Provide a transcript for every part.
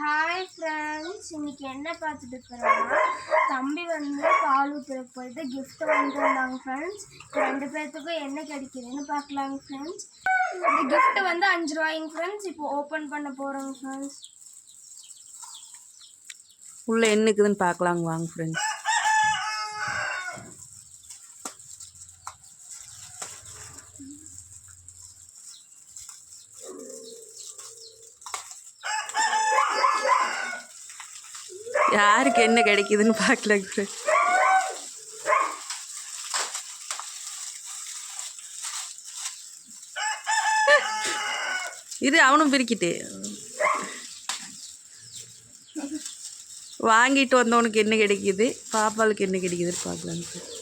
Hi friends, இன்னைக்கு என்ன பார்த்துட்டு இருக்கிறோம்னா தம்பி வந்து பால் ஊற்றுறதுக்கு போயிட்டு கிஃப்ட் வாங்கிட்டு வந்தாங்க ஃப்ரெண்ட்ஸ். ரெண்டு பேர்த்துக்கும் என்ன கிடைக்குதுன்னு பார்க்கலாங்க ஃப்ரெண்ட்ஸ். இந்த கிஃப்ட் வந்து 5 ரூபாய்ங்க ஃப்ரெண்ட்ஸ். இப்போ ஓப்பன் பண்ண போகிறோங்க ஃப்ரெண்ட்ஸ். உள்ள என்ன இருக்குதுன்னு பார்க்கலாங்க வாங்க ஃப்ரெண்ட்ஸ். யாருக்கு என்ன கிடைக்குதுன்னு பார்க்கலாங்க ஃப்ரெண்ட்ஸ். இது அவனும் பிரிக்கிட்டு வாங்கிட்டு வந்தவனுக்கு என்ன கிடைக்கிது, பாப்பாளுக்கு என்ன கிடைக்குதுன்னு பார்க்கலாங்க ஃப்ரெண்ட்ஸ்.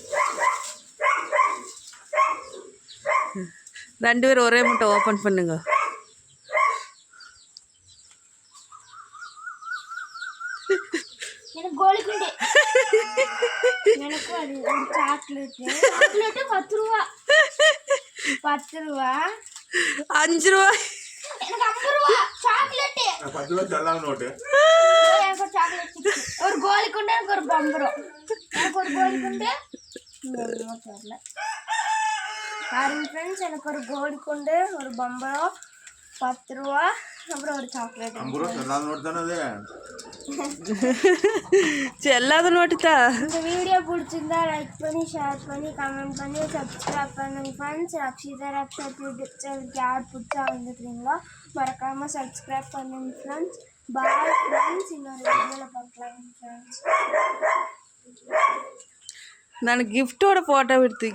ரெண்டு பேரும் ஒரே முட்டை ஓப்பன் பண்ணுங்க. எனக்கு கோலிக்குண்டு, எனக்கு அது ஒரு சாக்லேட்டு 10 ரூபா 10 ரூபா 5 ரூபா எனக்கு 50 ரூபா சாக்லேட்டு 10 ரூபா செல்லாத நோட்டு. எனக்கு ஒரு சாக்லேட், ஒரு கோலிக்குண்டு, எனக்கு ஒரு பம்பரம், எனக்கு ஒரு கோலிக்குண்டு தெரியல பாருங்க ஃப்ரெண்ட்ஸ். எனக்கு ஒரு கோலிக்குண்டு, ஒரு பம்பரம், 10 ரூபா, அப்புறம் ஒரு சாக்லேட். 50 ரூபா செல்லாத நோட்டு தானே அது. செல்லாத நோட்டு தான். இந்த வீடியோ பிடிச்சிருந்தா லைக் பண்ணி, ஷேர் பண்ணி, கமெண்ட் பண்ணி, சப்ஸ்கிரைப் பண்ணுங்க ஃப்ரெண்ட்ஸ். ரக்ஷிதா யூடியூப் சேனலுக்கு யார் பிடிச்சா வந்துக்கிறீங்களோ மறக்காமல் சப்ஸ்கிரைப் பண்ணுங்க ஃப்ரெண்ட்ஸ். பாய் ஃப்ரெண்ட்ஸ், இன்னொரு வீடியோவில் பார்க்கலாம் ஃப்ரெண்ட்ஸ். நான் கிஃப்டோட ஃபோட்டோ எடுத்து